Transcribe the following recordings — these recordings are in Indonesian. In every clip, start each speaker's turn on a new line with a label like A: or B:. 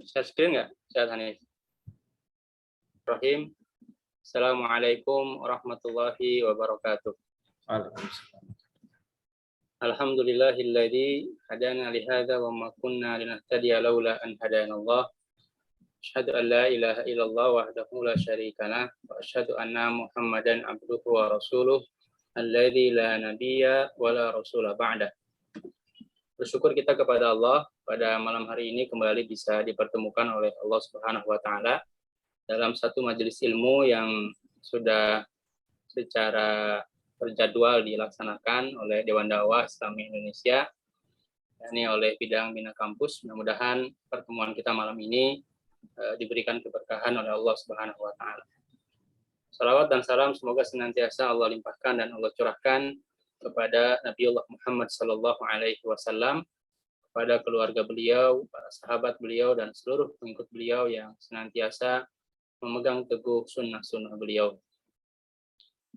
A: Share screen nggak? Ustaz Hanif. Rahim. Assalamualaikum warahmatullahi wabarakatuh. Alhamdulillahilladzi hadana li hadza wa ma kunna linahtadiya laula an hadanallah. Asyhadu an la ilaha illallah wahdahu la syarika lah wa asyhadu anna Muhammadan abduhu wa rasuluh alladzi la nabiyya wa la rasula ba'da. Bersyukur kita kepada Allah pada malam hari ini kembali bisa dipertemukan oleh Allah Subhanahu wa taala dalam satu majelis ilmu yang sudah secara terjadwal dilaksanakan oleh Dewan Dakwah Islami Indonesia, yakni oleh bidang Bina Kampus. Mudah-mudahan pertemuan kita malam ini diberikan keberkahan oleh Allah Subhanahu wa taala. Salawat dan salam semoga senantiasa Allah limpahkan dan Allah curahkan kepada Nabiullah Muhammad sallallahu alaihi wasallam, kepada keluarga beliau, para sahabat beliau dan seluruh pengikut beliau yang senantiasa memegang teguh sunnah-sunnah beliau.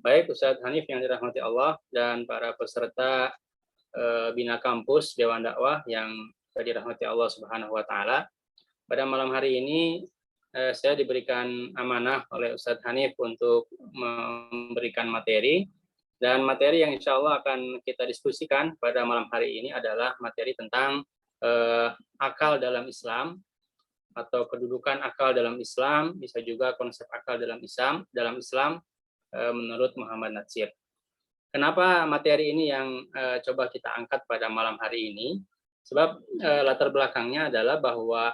A: Baik Ustaz Hanif yang dirahmati Allah dan para peserta Bina Kampus Dewan Dakwah yang dirahmati Allah Subhanahu wa taala. Pada malam hari ini saya diberikan amanah oleh Ustaz Hanif untuk memberikan materi, dan materi yang insya Allah akan kita diskusikan pada malam hari ini adalah materi tentang akal dalam Islam atau kedudukan akal dalam Islam, bisa juga konsep akal dalam Islam menurut Muhammad Natsir. Kenapa materi ini yang coba kita angkat pada malam hari ini? Sebab latar belakangnya adalah bahwa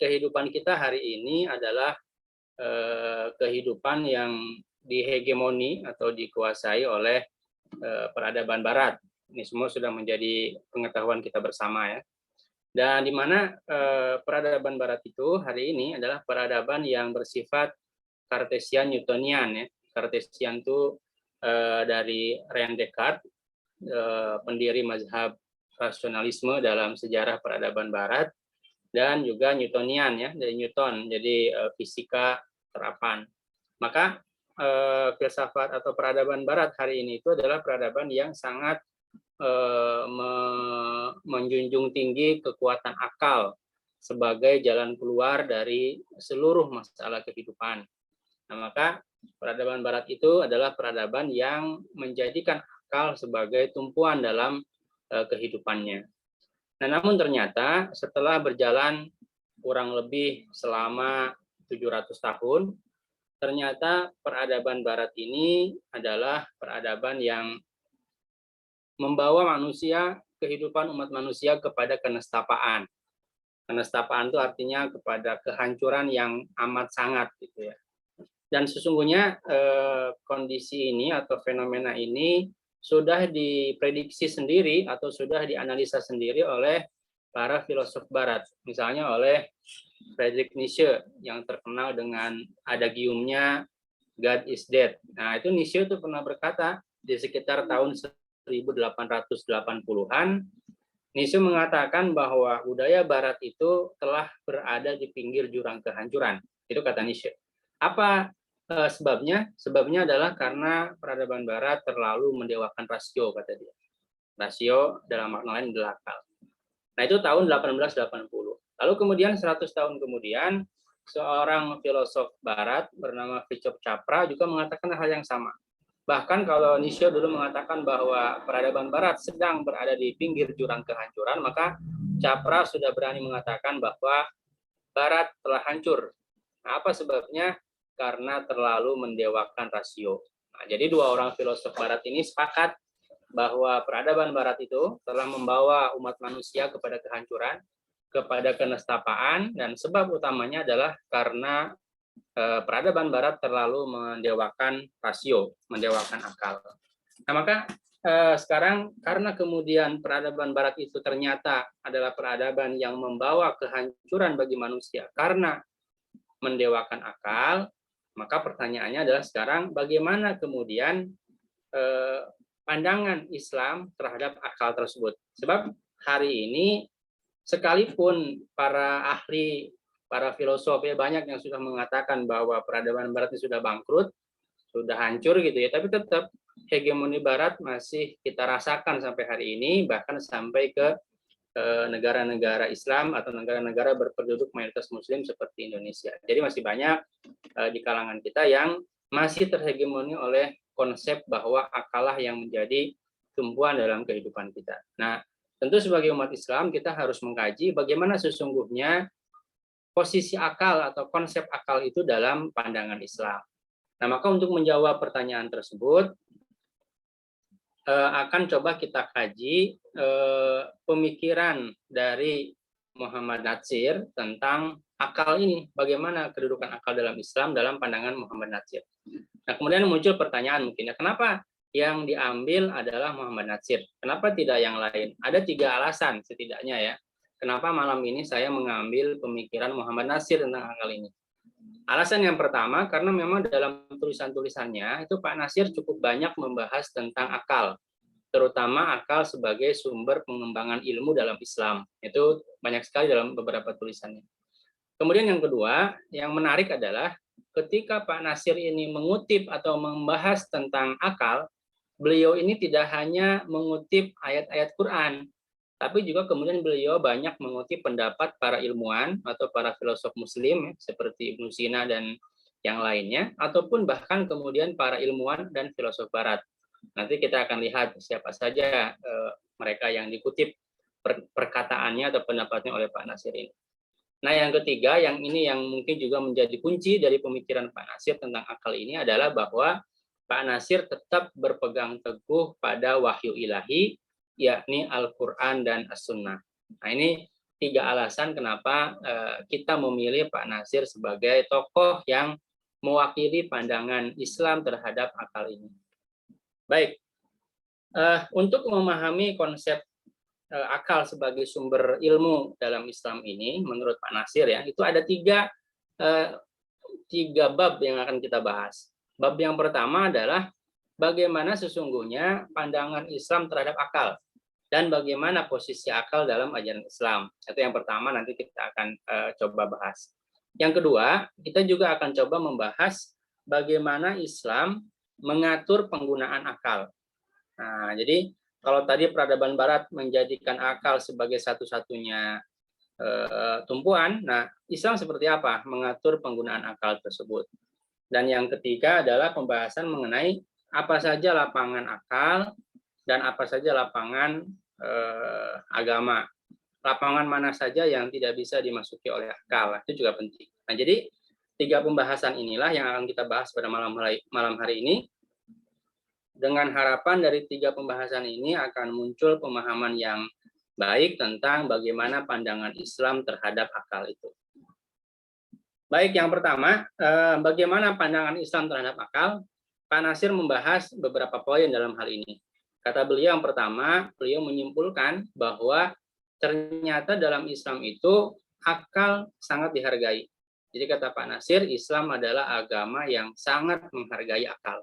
A: kehidupan kita hari ini adalah kehidupan yang dihegemoni atau dikuasai oleh peradaban Barat. Ini semua sudah menjadi pengetahuan kita bersama ya. Dan di mana peradaban Barat itu hari ini adalah peradaban yang bersifat Cartesian Newtonian ya. Cartesian itu dari René Descartes, pendiri mazhab rasionalisme dalam sejarah peradaban Barat, dan juga Newtonian ya, dari Newton, jadi fisika terapan. Maka filsafat atau peradaban Barat hari ini itu adalah peradaban yang sangat menjunjung tinggi kekuatan akal sebagai jalan keluar dari seluruh masalah kehidupan. Nah, maka peradaban Barat itu adalah peradaban yang menjadikan akal sebagai tumpuan dalam kehidupannya. Nah, namun ternyata setelah berjalan kurang lebih selama 700 tahun, ternyata peradaban Barat ini adalah peradaban yang membawa manusia, kehidupan umat manusia kepada kenestapaan. Kenestapaan itu artinya kepada kehancuran yang amat sangat gitu ya. Dan sesungguhnya kondisi ini atau fenomena ini sudah diprediksi sendiri atau sudah dianalisa sendiri oleh para filosof Barat. Misalnya oleh Friedrich Nietzsche yang terkenal dengan adagiumnya God is dead. Nah, itu Nietzsche itu pernah berkata di sekitar tahun 1880-an, Nietzsche mengatakan bahwa budaya Barat itu telah berada di pinggir jurang kehancuran. Itu kata Nietzsche. Apa sebabnya? Sebabnya adalah karena peradaban Barat terlalu mendewakan rasio, kata dia. Rasio dalam makna lain adalah akal. Nah, itu tahun 1880. Lalu kemudian 100 tahun kemudian, seorang filosof Barat bernama Fritjof Capra juga mengatakan hal yang sama. Bahkan kalau Nietzsche dulu mengatakan bahwa peradaban Barat sedang berada di pinggir jurang kehancuran, maka Capra sudah berani mengatakan bahwa Barat telah hancur. Nah, apa sebabnya? Karena terlalu mendewakan rasio. Nah, jadi dua orang filosof Barat ini sepakat bahwa peradaban Barat itu telah membawa umat manusia kepada kehancuran, kepada kenestapaan, dan sebab utamanya adalah karena peradaban Barat terlalu mendewakan rasio, mendewakan akal. Nah, maka sekarang karena kemudian peradaban Barat itu ternyata adalah peradaban yang membawa kehancuran bagi manusia karena mendewakan akal, maka pertanyaannya adalah sekarang bagaimana kemudian pandangan Islam terhadap akal tersebut. Sebab hari ini sekalipun para ahli, para filosof ya banyak yang sudah mengatakan bahwa peradaban Barat ini sudah bangkrut, sudah hancur gitu ya, tapi tetap hegemoni Barat masih kita rasakan sampai hari ini, bahkan sampai ke negara-negara Islam atau negara-negara berpenduduk mayoritas Muslim seperti Indonesia. Jadi masih banyak di kalangan kita yang masih terhegemoni oleh konsep bahwa akallah yang menjadi tumpuan dalam kehidupan kita. Nah, tentu sebagai umat Islam kita harus mengkaji bagaimana sesungguhnya posisi akal atau konsep akal itu dalam pandangan Islam. Nah, maka untuk menjawab pertanyaan tersebut, akan coba kita kaji pemikiran dari Muhammad Natsir tentang akal ini, bagaimana kedudukan akal dalam Islam dalam pandangan Muhammad Natsir. Nah, kemudian muncul pertanyaan mungkin ya, kenapa yang diambil adalah Muhammad Natsir? Kenapa tidak yang lain? Ada 3 alasan setidaknya ya, kenapa malam ini saya mengambil pemikiran Muhammad Natsir tentang akal ini. Alasan yang pertama, karena memang dalam tulisan-tulisannya itu Pak Natsir cukup banyak membahas tentang akal, terutama akal sebagai sumber pengembangan ilmu dalam Islam. Itu banyak sekali dalam beberapa tulisannya. Kemudian yang kedua, yang menarik adalah ketika Pak Natsir ini mengutip atau membahas tentang akal, beliau ini tidak hanya mengutip ayat-ayat Quran, tapi juga kemudian beliau banyak mengutip pendapat para ilmuwan atau para filosof muslim seperti Ibnu Sina dan yang lainnya, ataupun bahkan kemudian para ilmuwan dan filosof barat. Nanti kita akan lihat siapa saja mereka yang dikutip perkataannya atau pendapatnya oleh Pak Natsir ini. Nah, yang ketiga, yang ini yang mungkin juga menjadi kunci dari pemikiran Pak Natsir tentang akal ini adalah bahwa Pak Natsir tetap berpegang teguh pada wahyu ilahi, yakni Al-Quran dan As-Sunnah. Nah, ini 3 alasan kenapa kita memilih Pak Natsir sebagai tokoh yang mewakili pandangan Islam terhadap akal ini. Baik, untuk memahami konsep akal sebagai sumber ilmu dalam Islam ini, menurut Pak Natsir ya, itu ada 3 bab yang akan kita bahas. Bab yang pertama adalah bagaimana sesungguhnya pandangan Islam terhadap akal dan bagaimana posisi akal dalam ajaran Islam. Itu yang pertama, nanti kita akan coba bahas. Yang kedua, kita juga akan coba membahas bagaimana Islam mengatur penggunaan akal. Nah, jadi kalau tadi peradaban Barat menjadikan akal sebagai satu-satunya tumpuan, nah Islam seperti apa mengatur penggunaan akal tersebut. Dan yang ketiga adalah pembahasan mengenai apa saja lapangan akal dan apa saja lapangan agama. Lapangan mana saja yang tidak bisa dimasuki oleh akal, itu juga penting. Nah, jadi 3 pembahasan inilah yang akan kita bahas pada malam hari ini. Dengan harapan dari 3 pembahasan ini akan muncul pemahaman yang baik tentang bagaimana pandangan Islam terhadap akal itu. Baik, yang pertama, bagaimana pandangan Islam terhadap akal? Pak Natsir membahas beberapa poin dalam hal ini. Kata beliau yang pertama, beliau menyimpulkan bahwa ternyata dalam Islam itu akal sangat dihargai. Jadi kata Pak Natsir, Islam adalah agama yang sangat menghargai akal.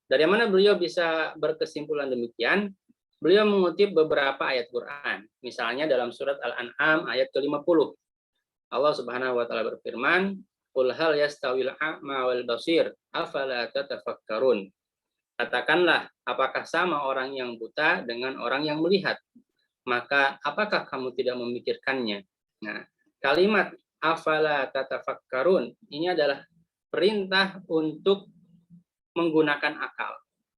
A: Dari mana beliau bisa berkesimpulan demikian? Beliau mengutip beberapa ayat Quran. Misalnya dalam surat Al-An'am ayat ke-50. Allah Subhanahu wa taala berfirman, "Qul hal yastawil a'ma wal basir, afala tatafakkarun?" Katakanlah, apakah sama orang yang buta dengan orang yang melihat? Maka apakah kamu tidak memikirkannya? Nah, kalimat afala tatafakkarun ini adalah perintah untuk menggunakan akal.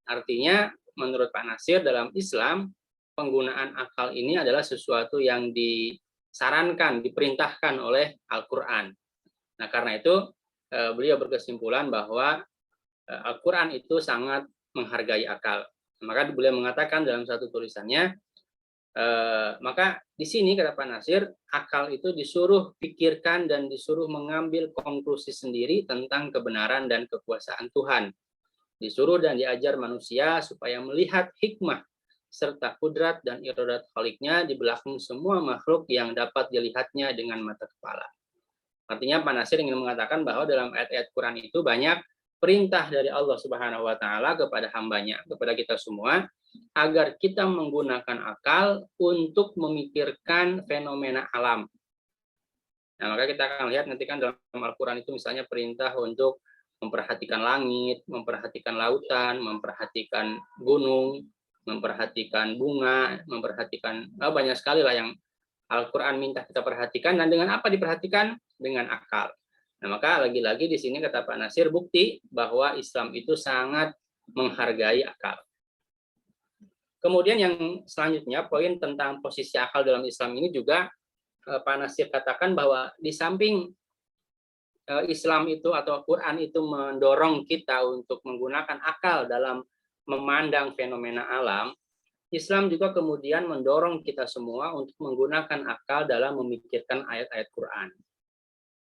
A: Artinya, menurut Pak Natsir dalam Islam, penggunaan akal ini adalah sesuatu yang disarankan, diperintahkan oleh Al-Quran. Nah, karena itu beliau berkesimpulan bahwa Al-Quran itu sangat menghargai akal. Maka beliau mengatakan dalam satu tulisannya, maka di sini kata Pak Natsir, akal itu disuruh pikirkan dan disuruh mengambil konklusi sendiri tentang kebenaran dan kekuasaan Tuhan. Disuruh dan diajar manusia supaya melihat hikmah serta kudrat dan iradat Khaliknya di belakang semua makhluk yang dapat dilihatnya dengan mata kepala. Artinya Pak Natsir ingin mengatakan bahwa dalam ayat-ayat Quran itu banyak perintah dari Allah Subhanahu wa taala kepada hambanya, kepada kita semua, agar kita menggunakan akal untuk memikirkan fenomena alam. Nah, maka kita akan lihat nanti kan dalam Al-Quran itu misalnya perintah untuk memperhatikan langit, memperhatikan lautan, memperhatikan gunung, memperhatikan bunga, memperhatikan banyak sekali lah yang Al-Quran minta kita perhatikan, dan dengan apa diperhatikan? Dengan akal. Nah, maka lagi-lagi di sini kata Pak Nasir, bukti bahwa Islam itu sangat menghargai akal. Kemudian yang selanjutnya, poin tentang posisi akal dalam Islam ini juga Pak Nasir katakan bahwa di samping Islam itu atau Quran itu mendorong kita untuk menggunakan akal dalam memandang fenomena alam, Islam juga kemudian mendorong kita semua untuk menggunakan akal dalam memikirkan ayat-ayat Quran.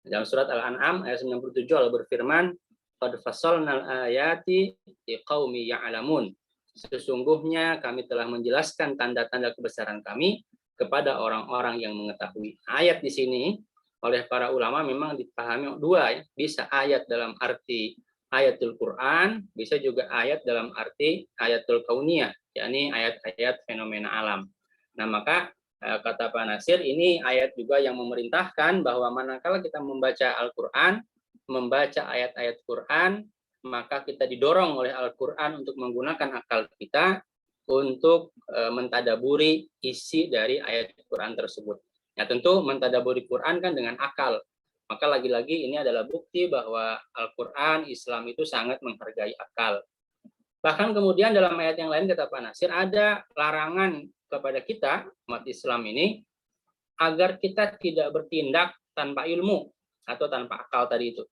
A: Dalam surat Al-An'am ayat 97 Allah berfirman, "Qad fassalnal ayati liqaumi ya'lamun." Sesungguhnya kami telah menjelaskan tanda-tanda kebesaran kami kepada orang-orang yang mengetahui. Ayat di sini oleh para ulama memang dipahami dua, ya. Bisa ayat dalam arti ayatul Quran, bisa juga ayat dalam arti ayatul kauniyah, yakni ayat-ayat fenomena alam. Nah, maka kata Pak Nasir, ini ayat juga yang memerintahkan bahwa manakala kita membaca Al-Quran, membaca ayat-ayat Quran, maka kita didorong oleh Al-Quran untuk menggunakan akal kita untuk mentadaburi isi dari ayat Quran tersebut. Ya, tentu mentadaburi Quran kan dengan akal. Maka lagi-lagi ini adalah bukti bahwa Al-Quran, Islam itu sangat menghargai akal. Bahkan kemudian dalam ayat yang lain kata Pak Nasir, ada larangan kepada kita, umat Islam ini, agar kita tidak bertindak tanpa ilmu atau tanpa akal tadi itu.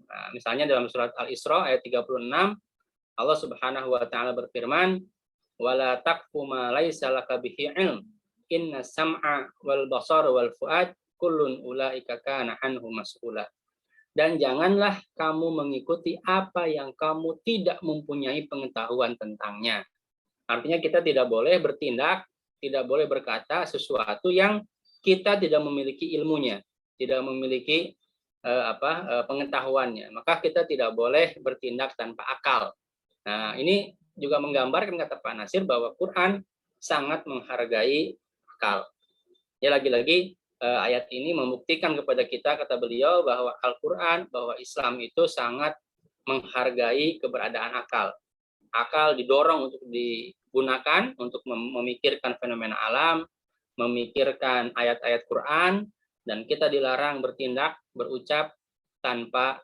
A: Nah, misalnya dalam surat Al-Isra ayat 36, Allah Subhanahu wa taala berfirman, "Wala taqfu ma laisa laka bihi ilm. Inna sam'a wal basara wal fuad kullun ulaika kana anhu mas'ula." Dan janganlah kamu mengikuti apa yang kamu tidak mempunyai pengetahuan tentangnya. Artinya kita tidak boleh bertindak, tidak boleh berkata sesuatu yang kita tidak memiliki ilmunya, tidak memiliki pengetahuannya. Maka kita tidak boleh bertindak tanpa akal. Nah, ini juga menggambarkan kata Pak Nasir bahwa Quran sangat menghargai akal. Ya, lagi-lagi ayat ini membuktikan kepada kita, kata beliau, bahwa Al-Quran, bahwa Islam itu sangat menghargai keberadaan akal. Akal didorong untuk digunakan untuk memikirkan fenomena alam, memikirkan ayat-ayat Quran, dan kita dilarang bertindak, berucap tanpa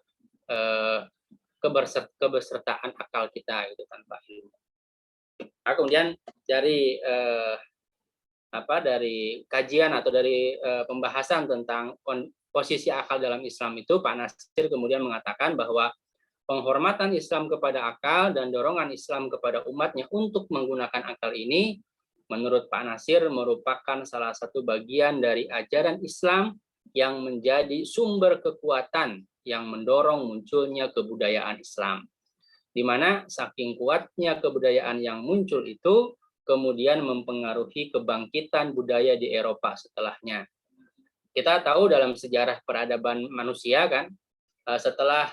A: kebersertaan akal kita, itu tanpa ilmu. Nah, kemudian dari dari kajian atau dari pembahasan tentang posisi akal dalam Islam itu, Pak Nasir kemudian mengatakan bahwa penghormatan Islam kepada akal dan dorongan Islam kepada umatnya untuk menggunakan akal ini, menurut Pak Nasir, merupakan salah satu bagian dari ajaran Islam yang menjadi sumber kekuatan yang mendorong munculnya kebudayaan Islam. Di mana saking kuatnya kebudayaan yang muncul itu, kemudian mempengaruhi kebangkitan budaya di Eropa setelahnya. Kita tahu dalam sejarah peradaban manusia kan, setelah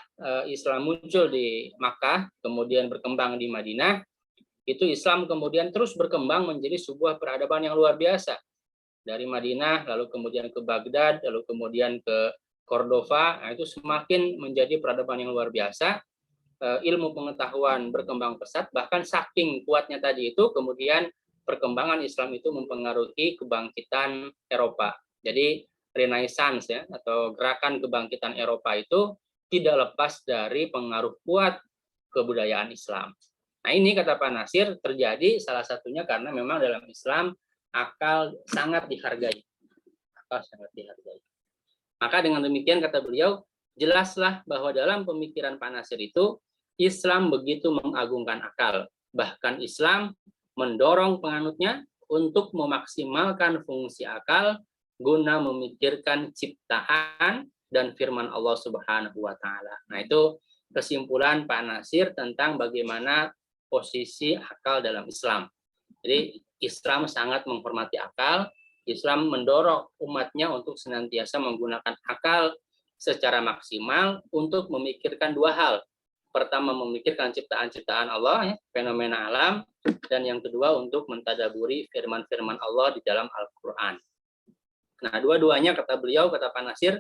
A: Islam muncul di Makkah, kemudian berkembang di Madinah, itu Islam kemudian terus berkembang menjadi sebuah peradaban yang luar biasa. Dari Madinah, lalu kemudian ke Baghdad, lalu kemudian ke Cordova, nah itu semakin menjadi peradaban yang luar biasa. Ilmu pengetahuan berkembang pesat, bahkan saking kuatnya tadi itu, kemudian perkembangan Islam itu mempengaruhi kebangkitan Eropa. Jadi Renaissance ya, atau gerakan kebangkitan Eropa itu tidak lepas dari pengaruh kuat kebudayaan Islam. Nah, ini kata Pak Nasir terjadi salah satunya karena memang dalam Islam akal sangat dihargai. Akal sangat dihargai. Maka dengan demikian kata beliau, jelaslah bahwa dalam pemikiran Pak Nasir itu Islam begitu mengagungkan akal. Bahkan Islam mendorong penganutnya untuk memaksimalkan fungsi akal guna memikirkan ciptaan dan firman Allah Subhanahu wa taala. Nah, itu kesimpulan Pak Nasir tentang bagaimana posisi akal dalam Islam. Jadi Islam sangat menghormati akal. Islam mendorong umatnya untuk senantiasa menggunakan akal secara maksimal untuk memikirkan dua hal. Pertama, memikirkan ciptaan-ciptaan Allah, ya, fenomena alam, dan yang kedua untuk mentadaburi firman-firman Allah di dalam Al-Quran. Nah, dua-duanya kata beliau, kata Pak Nasir,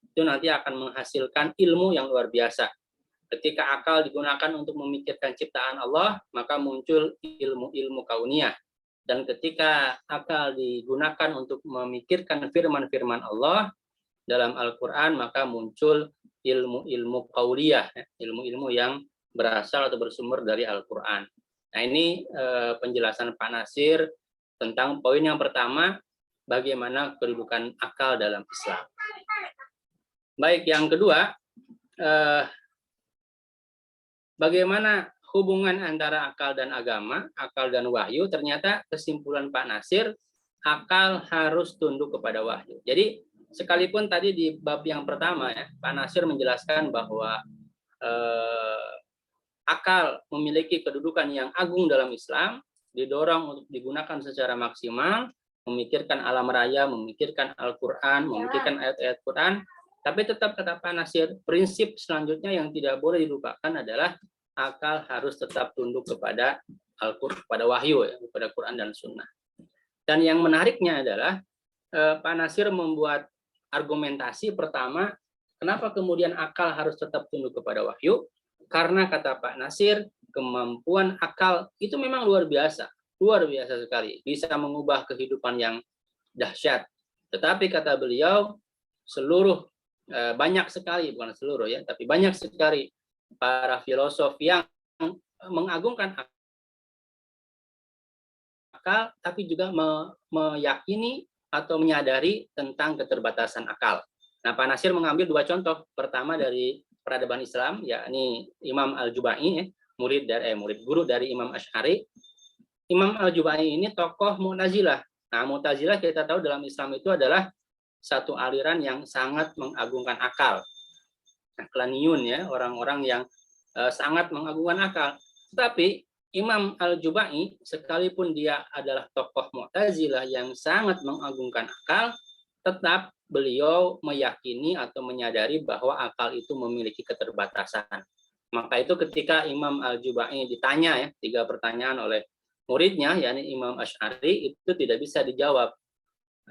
A: itu nanti akan menghasilkan ilmu yang luar biasa. Ketika akal digunakan untuk memikirkan ciptaan Allah, maka muncul ilmu-ilmu kauniyah. Dan ketika akal digunakan untuk memikirkan firman-firman Allah dalam Al-Quran, maka muncul ilmu-ilmu qauliyah, ilmu-ilmu yang berasal atau bersumber dari Al-Quran. Nah, ini penjelasan Pak Nasir tentang poin yang pertama, bagaimana kedudukan akal dalam Islam. Baik, yang kedua, bagaimana hubungan antara akal dan agama, akal dan wahyu. Ternyata kesimpulan Pak Nasir, akal harus tunduk kepada wahyu. Jadi sekalipun tadi di bab yang pertama ya, Pak Nasir menjelaskan bahwa akal memiliki kedudukan yang agung dalam Islam, didorong untuk digunakan secara maksimal, memikirkan alam raya, memikirkan Al-Quran, memikirkan ayat-ayat Quran. Tapi tetap kata Pak Nasir, prinsip selanjutnya yang tidak boleh dilupakan adalah akal harus tetap tunduk kepada Al-Quran, kepada wahyu, ya, kepada Quran dan Sunnah. Dan yang menariknya adalah Pak Nasir membuat argumentasi pertama, kenapa kemudian akal harus tetap tunduk kepada wahyu? Karena kata Pak Nasir, kemampuan akal itu memang luar biasa sekali, bisa mengubah kehidupan yang dahsyat. Tetapi kata beliau, banyak sekali, bukan seluruh ya, tapi banyak sekali para filosof yang mengagungkan akal, tapi juga meyakini atau menyadari tentang keterbatasan akal. Nah, Pak Nasir mengambil dua contoh. Pertama dari peradaban Islam, yakni Imam Al-Jubai, murid guru dari Imam Asy'ari. Imam Al-Jubai ini tokoh Mu'tazilah. Nah, Mu'tazilah kita tahu dalam Islam itu adalah satu aliran yang sangat mengagungkan akal. Aklaniyun ya, orang-orang yang sangat mengagungkan akal. Tetapi Imam Al-Jubai, sekalipun dia adalah tokoh Mu'tazilah yang sangat mengagungkan akal, tetap beliau meyakini atau menyadari bahwa akal itu memiliki keterbatasan. Maka itu ketika Imam Al-Jubai ditanya ya, 3 pertanyaan oleh muridnya, yakni Imam Asy'ari, itu tidak bisa dijawab.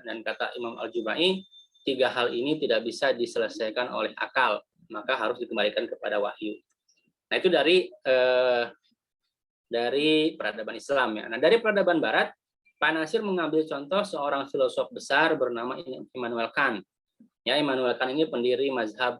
A: Dan kata Imam Al-Jubai, 3 hal ini tidak bisa diselesaikan oleh akal, maka harus dikembalikan kepada wahyu. Nah, itu dari peradaban Islam ya. Nah, dari peradaban Barat, Pak Nasir mengambil contoh seorang filosof besar bernama Immanuel Kant. Ya, Immanuel Kant ini pendiri mazhab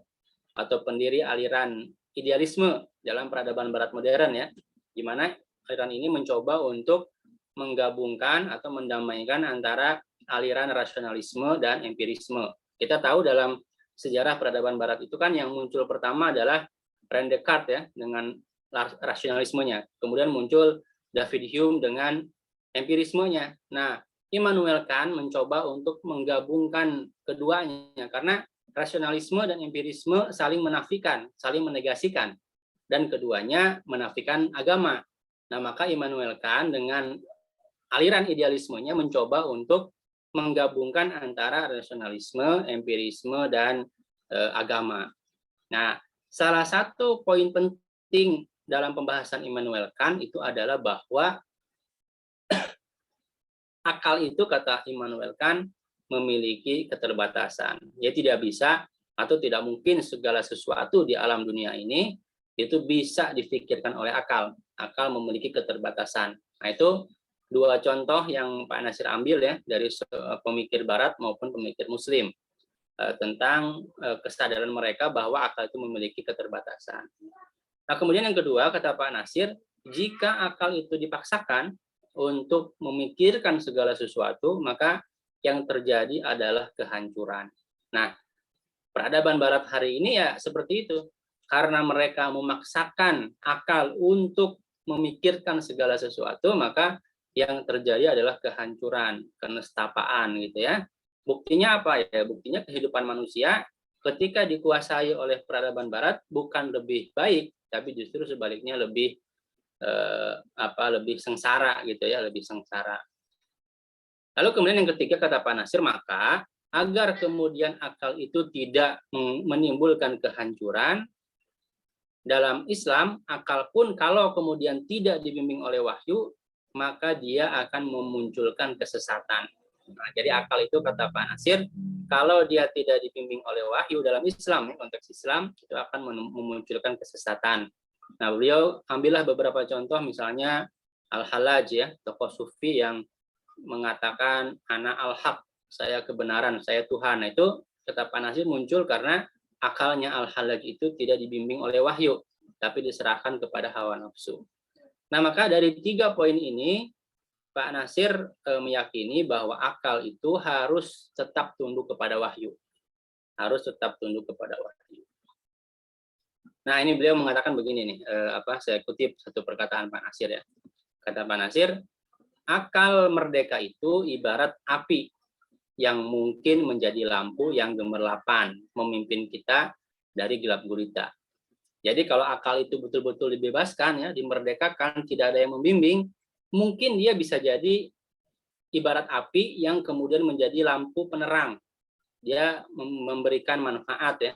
A: atau pendiri aliran idealisme dalam peradaban Barat modern ya, di mana aliran ini mencoba untuk menggabungkan atau mendamaikan antara aliran rasionalisme dan empirisme. Kita tahu dalam sejarah peradaban Barat itu kan yang muncul pertama adalah René Descartes ya dengan rasionalismenya. Kemudian muncul David Hume dengan empirismenya. Nah, Immanuel Kant mencoba untuk menggabungkan keduanya karena rasionalisme dan empirisme saling menafikan, saling menegasikan, dan keduanya menafikan agama. Nah, maka Immanuel Kant dengan aliran idealismenya mencoba untuk menggabungkan antara rasionalisme, empirisme, dan agama. Nah, salah satu poin penting dalam pembahasan Immanuel Kant itu adalah bahwa akal itu, kata Immanuel Kant, memiliki keterbatasan. Ya, tidak bisa atau tidak mungkin segala sesuatu di alam dunia ini itu bisa difikirkan oleh akal. Akal memiliki keterbatasan. Nah, itu 2 contoh yang Pak Nasir ambil ya dari pemikir Barat maupun pemikir Muslim tentang kesadaran mereka bahwa akal itu memiliki keterbatasan. Nah, kemudian yang kedua, kata Pak Nasir, jika akal itu dipaksakan untuk memikirkan segala sesuatu, maka yang terjadi adalah kehancuran. Nah, peradaban Barat hari ini ya seperti itu. Karena mereka memaksakan akal untuk memikirkan segala sesuatu, maka yang terjadi adalah kehancuran, kenestapaan gitu ya. Buktinya apa ya? Buktinya kehidupan manusia ketika dikuasai oleh peradaban Barat bukan lebih baik, tapi justru sebaliknya lebih lebih sengsara gitu ya, lebih sengsara. Lalu kemudian yang ketiga, kata Pak Nasir, maka agar kemudian akal itu tidak menimbulkan kehancuran dalam Islam, akal pun kalau kemudian tidak dibimbing oleh wahyu, maka dia akan memunculkan kesesatan. Nah, jadi akal itu, kata Pak Nasir, kalau dia tidak dibimbing oleh wahyu dalam Islam, konteks Islam, itu akan memunculkan kesesatan. Nah, beliau ambillah beberapa contoh, misalnya Al-Hallaj ya, tokoh sufi yang mengatakan ana al-haq, saya kebenaran, saya Tuhan. Nah, itu kata Pak Nasir muncul karena akalnya Al-Hallaj itu tidak dibimbing oleh wahyu, tapi diserahkan kepada hawa nafsu. Nah, maka dari 3 poin ini Pak Nasir meyakini bahwa akal itu harus tetap tunduk kepada wahyu. Harus tetap tunduk kepada wahyu. Nah, ini beliau mengatakan begini nih, saya kutip satu perkataan Pak Nasir ya. Kata Pak Nasir, akal merdeka itu ibarat api yang mungkin menjadi lampu yang gemerlapan, memimpin kita dari gelap gulita. Jadi kalau akal itu betul-betul dibebaskan, ya, dimerdekakan, tidak ada yang membimbing, mungkin dia bisa jadi ibarat api yang kemudian menjadi lampu penerang. Dia memberikan manfaat, ya.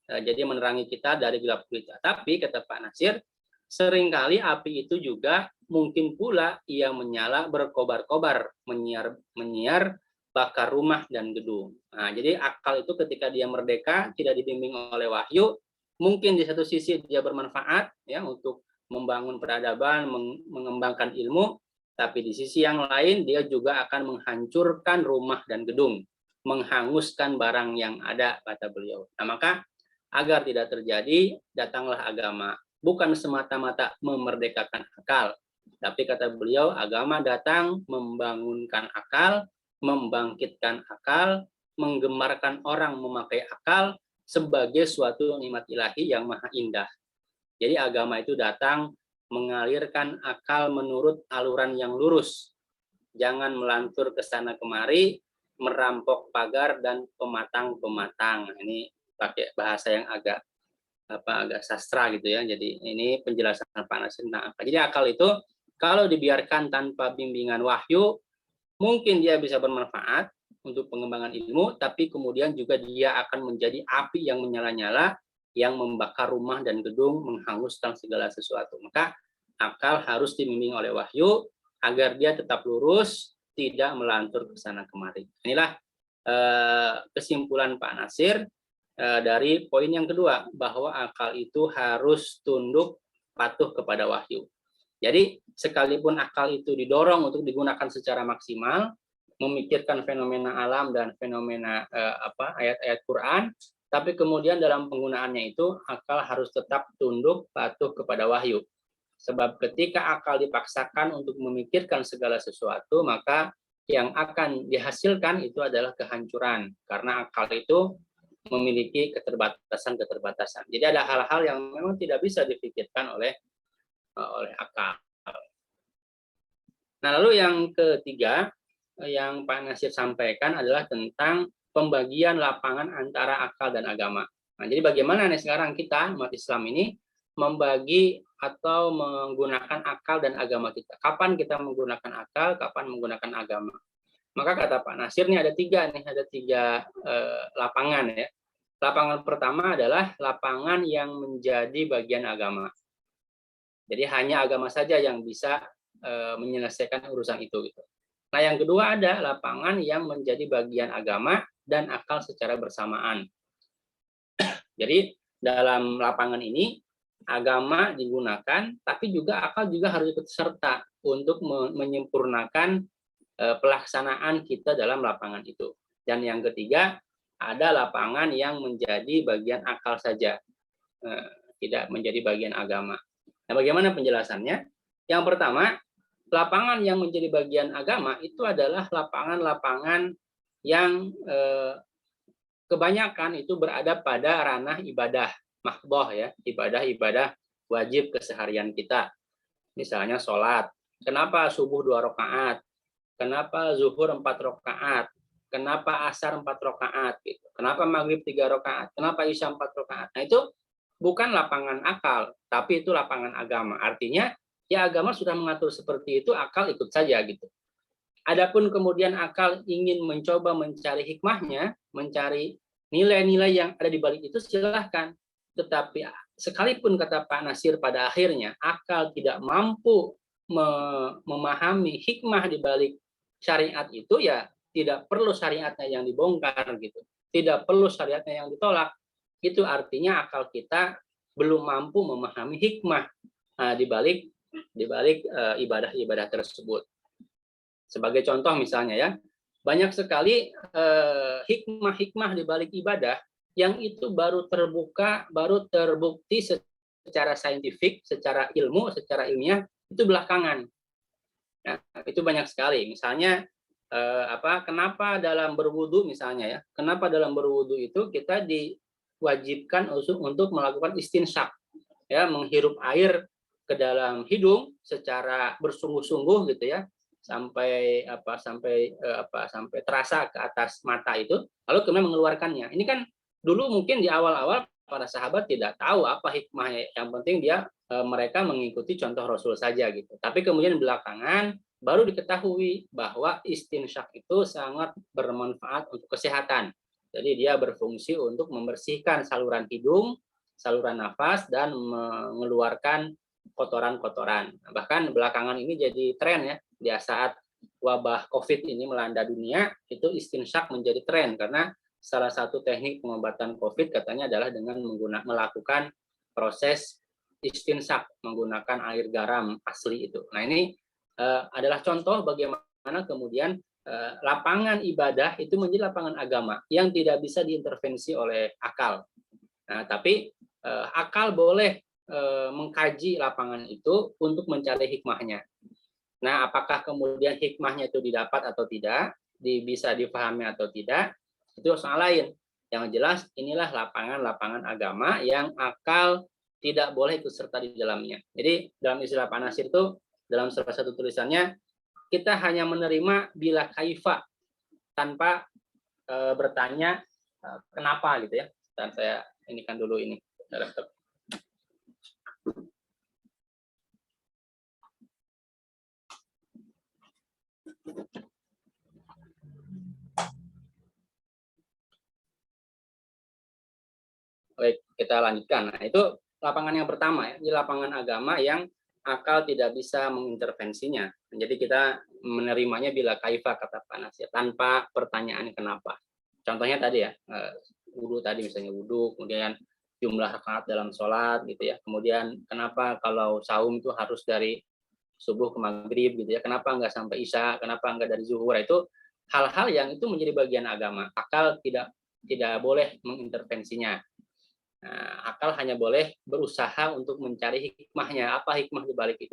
A: Jadi menerangi kita dari gelap gulita. Tapi kata Pak Nasir, seringkali api itu juga mungkin pula ia menyala berkobar-kobar, menyiar bakar rumah dan gedung. Nah, jadi akal itu ketika dia merdeka, tidak dibimbing oleh wahyu, mungkin di satu sisi dia bermanfaat ya untuk membangun peradaban, mengembangkan ilmu, tapi di sisi yang lain dia juga akan menghancurkan rumah dan gedung, menghanguskan barang yang ada, kata beliau. Nah, maka agar tidak terjadi, datanglah agama. Bukan semata-mata memerdekakan akal, tapi kata beliau, agama datang membangunkan akal, membangkitkan akal, menggemarkan orang memakai akal sebagai suatu nikmat ilahi yang maha indah. Jadi agama itu datang mengalirkan akal menurut aluran yang lurus. Jangan melantur ke sana kemari, merampok pagar dan pematang-pematang. Ini pakai bahasa yang agak sastra gitu ya. Jadi ini penjelasan Pak Nasir tentang akal. Jadi akal itu kalau dibiarkan tanpa bimbingan wahyu, mungkin dia bisa bermanfaat untuk pengembangan ilmu, tapi kemudian juga dia akan menjadi api yang menyala-nyala, yang membakar rumah dan gedung, menghanguskan segala sesuatu. Maka akal harus dibimbing oleh wahyu agar dia tetap lurus, tidak melantur ke sana kemari. Inilah kesimpulan Pak Nasir dari poin yang kedua, bahwa akal itu harus tunduk patuh kepada wahyu. Jadi sekalipun akal itu didorong untuk digunakan secara maksimal, memikirkan fenomena alam dan fenomena ayat-ayat Quran, tapi kemudian dalam penggunaannya itu akal harus tetap tunduk patuh kepada wahyu. Sebab ketika akal dipaksakan untuk memikirkan segala sesuatu, maka yang akan dihasilkan itu adalah kehancuran, karena akal itu memiliki keterbatasan-keterbatasan. Jadi ada hal-hal yang memang tidak bisa dipikirkan oleh akal. Nah, lalu yang ketiga yang Pak Nasir sampaikan adalah tentang pembagian lapangan antara akal dan agama. Nah, jadi bagaimana nih sekarang kita umat Islam ini membagi atau menggunakan akal dan agama kita? Kapan kita menggunakan akal, kapan menggunakan agama? Maka kata Pak Nasir nih ada tiga lapangan ya. Lapangan pertama adalah lapangan yang menjadi bagian agama. Jadi hanya agama saja yang bisa menyelesaikan urusan itu gitu. Nah, yang kedua ada lapangan yang menjadi bagian agama dan akal secara bersamaan. Jadi dalam lapangan ini agama digunakan, tapi juga akal juga harus ikut serta untuk menyempurnakan pelaksanaan kita dalam lapangan itu. Dan yang ketiga ada lapangan yang menjadi bagian akal saja, tidak menjadi bagian agama. Nah, bagaimana penjelasannya? Yang pertama, lapangan yang menjadi bagian agama itu adalah lapangan-lapangan yang kebanyakan itu berada pada ranah ibadah mahdhah ya, ibadah-ibadah wajib keseharian kita. Misalnya sholat. Kenapa subuh 2 rakaat? Kenapa zuhur 4 rakaat? Kenapa asar 4 rakaat? Gitu. Kenapa maghrib 3 rakaat? Kenapa isya 4 rakaat? Nah, itu bukan lapangan akal, tapi itu lapangan agama. Artinya ya agama sudah mengatur seperti itu, akal ikut saja gitu. Adapun kemudian akal ingin mencoba mencari hikmahnya, mencari nilai-nilai yang ada di balik itu, silahkan. Tetapi sekalipun kata Pak Nasir pada akhirnya akal tidak mampu memahami hikmah di balik syariat itu, ya tidak perlu syariatnya yang dibongkar gitu. Tidak perlu syariatnya yang ditolak. Itu artinya akal kita belum mampu memahami hikmah di balik ibadah-ibadah tersebut. Sebagai contoh misalnya ya, banyak sekali hikmah-hikmah di balik ibadah yang itu baru terbukti secara saintifik, secara ilmu, secara ilmiah itu belakangan. Nah, itu banyak sekali. Misalnya kenapa dalam berwudu misalnya ya, kenapa dalam berwudu itu kita diwajibkan untuk melakukan istinsyak, ya, menghirup air ke dalam hidung secara bersungguh-sungguh gitu ya, sampai sampai terasa ke atas mata itu, lalu kemudian mengeluarkannya. Ini kan dulu mungkin di awal-awal para sahabat tidak tahu apa hikmahnya, yang penting mereka mengikuti contoh Rasul saja gitu. Tapi kemudian belakangan baru diketahui bahwa istinsyak itu sangat bermanfaat untuk kesehatan. Jadi dia berfungsi untuk membersihkan saluran hidung, saluran nafas, dan mengeluarkan kotoran-kotoran. Bahkan belakangan ini jadi tren ya, di saat wabah COVID ini melanda dunia, itu istinsyak menjadi tren karena salah satu teknik pengobatan COVID katanya adalah dengan melakukan proses istinsyak menggunakan air garam asli itu. Nah ini adalah contoh bagaimana kemudian lapangan ibadah itu menjadi lapangan agama yang tidak bisa diintervensi oleh akal. Nah, tapi akal boleh mengkaji lapangan itu untuk mencari hikmahnya. Nah, apakah kemudian hikmahnya itu didapat atau tidak, bisa dipahami atau tidak, itu soal lain. Yang jelas inilah lapangan-lapangan agama yang akal tidak boleh ikut serta di dalamnya. Jadi dalam istilah Pak Nasir itu, dalam salah satu tulisannya, kita hanya menerima bila kaifa, tanpa bertanya kenapa gitu ya. Dan saya ini kan dulu ini laptop. Baik, kita lanjutkan. Nah, itu lapangan yang pertama ya, di lapangan agama yang akal tidak bisa mengintervensinya. Jadi kita menerimanya bila kaifa, kata Pak Nasir, tanpa pertanyaan kenapa. Contohnya tadi ya, wudhu tadi misalnya wudhu, kemudian jumlah rakaat dalam sholat gitu ya. Kemudian kenapa kalau saum itu harus dari subuh ke maghrib gitu ya, kenapa nggak sampai isya, kenapa nggak dari zuhur. Itu hal-hal yang itu menjadi bagian agama. Akal tidak boleh mengintervensinya. Nah, akal hanya boleh berusaha untuk mencari hikmahnya, apa hikmah di balik itu.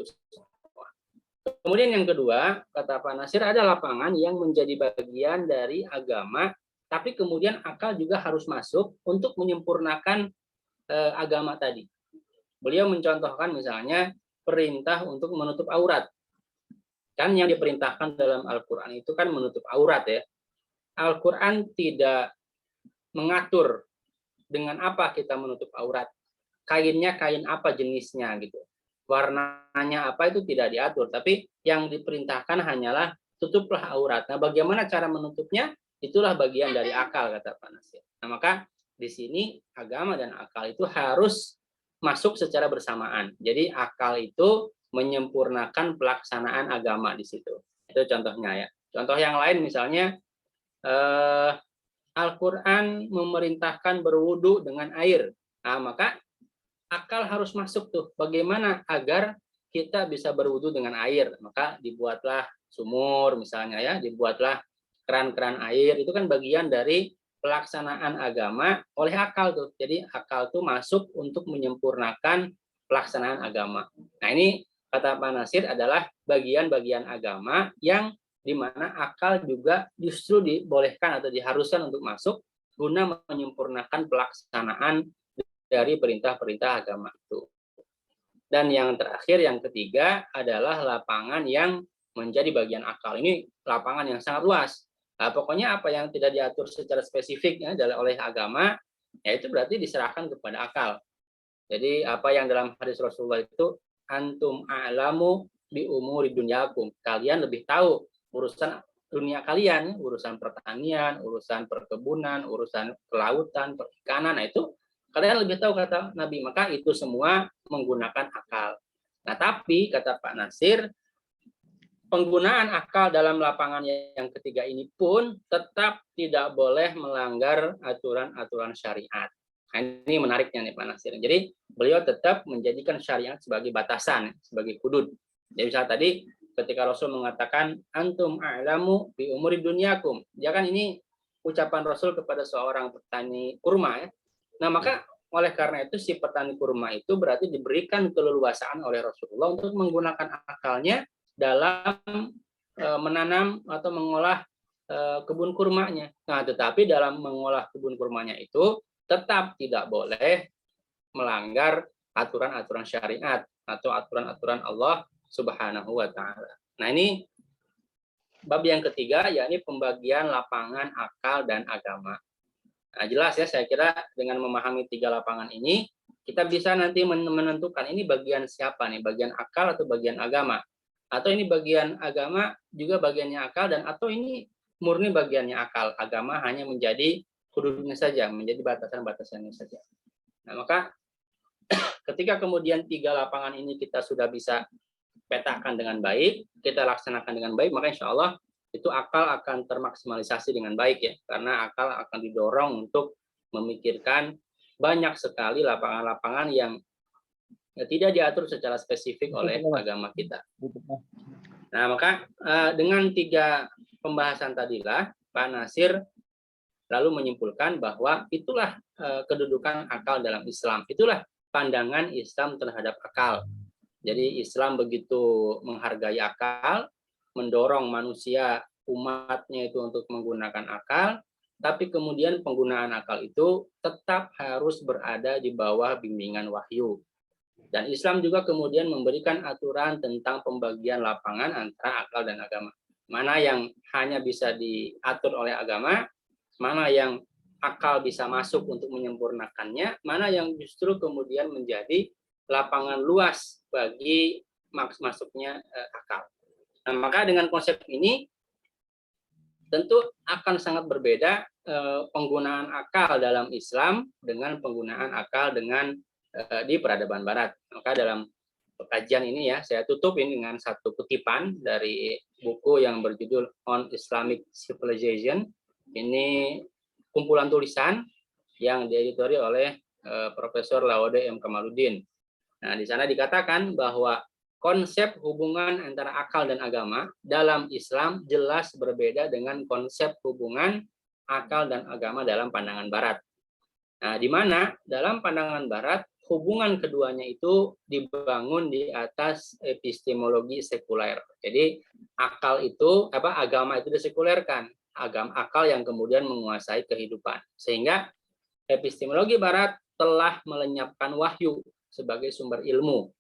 A: Kemudian yang kedua, kata Pak Nasir, ada lapangan yang menjadi bagian dari agama, tapi kemudian akal juga harus masuk untuk menyempurnakan agama tadi. Beliau mencontohkan misalnya perintah untuk menutup aurat. Kan yang diperintahkan dalam Al-Quran itu kan menutup aurat ya. Al-Quran tidak mengatur dengan apa kita menutup aurat. Kainnya kain apa jenisnya gitu. Warnanya apa itu tidak diatur. Tapi yang diperintahkan hanyalah tutuplah aurat. Nah bagaimana cara menutupnya? Itulah bagian dari akal, kata Pak Nasir. Nah maka di sini agama dan akal itu harus masuk secara bersamaan. Jadi akal itu menyempurnakan pelaksanaan agama di situ. Itu contohnya ya. Contoh yang lain misalnya Al-Quran memerintahkan berwudu dengan air. Nah, maka akal harus masuk tuh. Bagaimana agar kita bisa berwudu dengan air? Maka dibuatlah sumur misalnya ya, dibuatlah keran-keran air. Itu kan bagian dari pelaksanaan agama oleh akal tuh. Jadi akal tuh masuk untuk menyempurnakan pelaksanaan agama. Nah ini kata Pak Nasir adalah bagian-bagian agama yang di mana akal juga justru dibolehkan atau diharuskan untuk masuk guna menyempurnakan pelaksanaan dari perintah-perintah agama itu. Dan yang terakhir, yang ketiga adalah lapangan yang menjadi bagian akal. Ini lapangan yang sangat luas. Nah, pokoknya apa yang tidak diatur secara spesifik ya, oleh agama, ya itu berarti diserahkan kepada akal. Jadi apa yang dalam hadis Rasulullah itu, antum a'lamu bi umuri dunyakum. Kalian lebih tahu urusan dunia kalian, urusan pertanian, urusan perkebunan, urusan kelautan, perikanan, nah itu kalian lebih tahu, kata Nabi. Maka itu semua menggunakan akal. Nah tapi kata Pak Nasir, penggunaan akal dalam lapangan yang ketiga ini pun tetap tidak boleh melanggar aturan-aturan syariat. Nah, ini menariknya nih Pak Nasir. Jadi beliau tetap menjadikan syariat sebagai batasan, sebagai hudud. Jadi misalnya tadi ketika Rasul mengatakan antum a'lamu bi umuri dunyakum. Ya kan ini ucapan Rasul kepada seorang petani kurma ya. Nah, maka oleh karena itu si petani kurma itu berarti diberikan keleluasaan oleh Rasulullah untuk menggunakan akalnya dalam menanam atau mengolah kebun kurmanya. Nah, tetapi dalam mengolah kebun kurmanya itu tetap tidak boleh melanggar aturan-aturan syariat atau aturan-aturan Allah Subhanahu wa taala. Nah, ini bab yang ketiga, yakni pembagian lapangan akal dan agama. Nah, jelas ya, saya kira dengan memahami 3 lapangan ini, kita bisa nanti menentukan ini bagian siapa nih, bagian akal atau bagian agama. Atau ini bagian agama juga bagiannya akal, dan atau ini murni bagiannya akal, agama hanya menjadi hududnya saja, menjadi batasan-batasannya saja. Nah, maka ketika kemudian 3 lapangan ini kita sudah bisa petakan dengan baik, kita laksanakan dengan baik, maka insya Allah itu akal akan termaksimalisasi dengan baik ya, karena akal akan didorong untuk memikirkan banyak sekali lapangan-lapangan yang tidak diatur secara spesifik oleh agama kita. Nah, maka dengan 3 pembahasan tadilah, Pak Nasir lalu menyimpulkan bahwa itulah kedudukan akal dalam Islam. Itulah pandangan Islam terhadap akal. Jadi Islam begitu menghargai akal, mendorong manusia, umatnya itu untuk menggunakan akal, tapi kemudian penggunaan akal itu tetap harus berada di bawah bimbingan wahyu. Dan Islam juga kemudian memberikan aturan tentang pembagian lapangan antara akal dan agama. Mana yang hanya bisa diatur oleh agama, mana yang akal bisa masuk untuk menyempurnakannya, mana yang justru kemudian menjadi lapangan luas bagi masuknya akal. Nah, maka dengan konsep ini tentu akan sangat berbeda penggunaan akal dalam Islam dengan penggunaan akal di peradaban Barat. Maka dalam kajian ini ya, saya tutup ini dengan satu kutipan dari buku yang berjudul On Islamic Civilization. Ini kumpulan tulisan yang dieditori oleh Profesor Laude M. Kamaluddin. Nah, di sana dikatakan bahwa konsep hubungan antara akal dan agama dalam Islam jelas berbeda dengan konsep hubungan akal dan agama dalam pandangan Barat. Nah, di mana dalam pandangan Barat hubungan keduanya itu dibangun di atas epistemologi sekuler. Jadi agama itu disekulerkan, akal yang kemudian menguasai kehidupan. Sehingga epistemologi Barat telah melenyapkan wahyu sebagai sumber ilmu,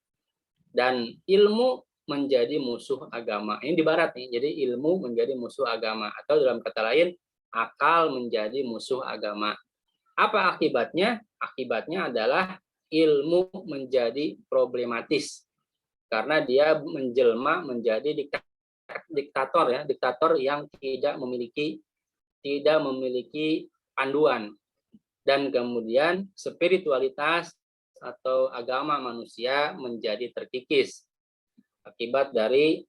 A: dan ilmu menjadi musuh agama. Ini di Barat nih. Jadi ilmu menjadi musuh agama, atau dalam kata lain akal menjadi musuh agama. Apa akibatnya? Akibatnya adalah ilmu menjadi problematis karena dia menjelma menjadi diktator yang tidak memiliki panduan, dan kemudian spiritualitas atau agama manusia menjadi terkikis akibat dari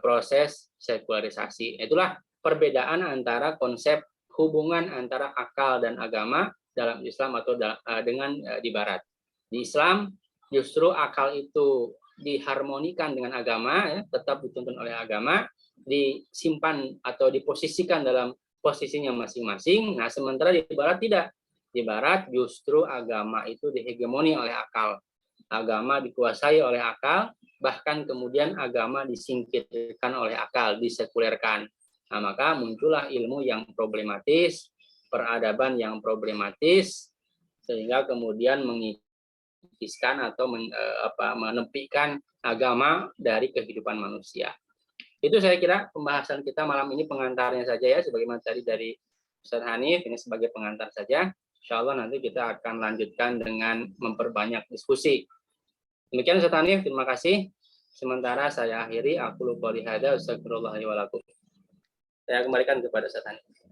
A: proses sekularisasi. Itulah perbedaan antara konsep hubungan antara akal dan agama dalam Islam atau dengan di Barat. Di Islam justru akal itu diharmonikan dengan agama, ya, tetap dituntun oleh agama, disimpan atau diposisikan dalam posisinya masing-masing. Nah, sementara di Barat tidak. Di Barat justru agama itu dihegemoni oleh akal. Agama dikuasai oleh akal, bahkan kemudian agama disingkirkan oleh akal, disekulerkan. Nah, maka muncullah ilmu yang problematis, peradaban yang problematis, sehingga kemudian mengikiskan atau menepikan agama dari kehidupan manusia. Itu saya kira pembahasan kita malam ini, pengantarnya saja ya, sebagaimana tadi dari Ustaz Hanif, ini sebagai pengantar saja. Insya Allah nanti kita akan lanjutkan dengan memperbanyak diskusi. Demikian Ustaz Hanif, terima kasih. Sementara saya akhiri, aku lupa lihada, astagfirullahaladzim. Saya kembalikan kepada Ustaz Hanif.